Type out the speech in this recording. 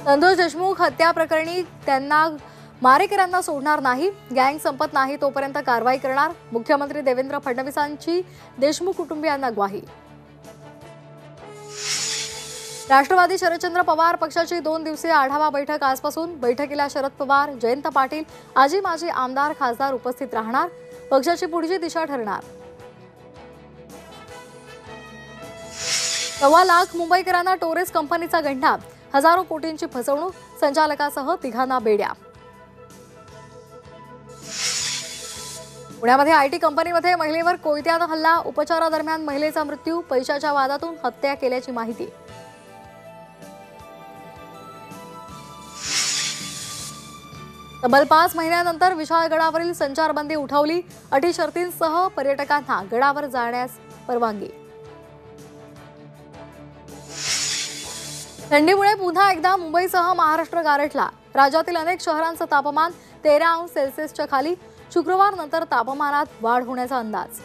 संतोष देशमुख हत्या प्रकरणी त्यांना मारेकऱ्यांना सोडणार नाही, गँग संपत नाही तोपर्यंत कारवाई करणार, मुख्यमंत्री देवेंद्र फडणवीसांची देशमुख कुटुंबियांना ग्वाही। राष्ट्रवादी शरदचंद्र पवार पक्षाची 2 दिवसीय आढावा बैठक आजपासून। बैठकीला शरद पवार, जयंत पाटील, आजी माजी आमदार खासदार उपस्थित राहणार, पक्षाची पुढची दिशा ठरणार। 1.25 लाख मुंबईकरांना टोरेस कंपनीचा गंडा, हजारो कोटींची फसवणूक, संचालकासह 3 बेड्या। पुण्यामध्ये आयटी कंपनीमध्ये महिलेवर कोयत्याने हल्ला, उपचारादरम्यान महिलेचा मृत्यू, पैशाच्या वादातून हत्या केल्याची माहिती। तब्बल 5 महिन्यानंतर विशाळगडावरील संचारबंदी उठवली, अटी शर्तींसह पर्यटकांना गडावर जाण्यास परवानगी। थंडीमुळे पुन्हा एकदा मुंबईसह महाराष्ट्र गारठला, राज्यातील अनेक शहरांचं तापमान 13 अंश सेल्सिअसच्या खाली, शुक्रवार नंतर तापमानात वाढ होण्याचा अंदाज।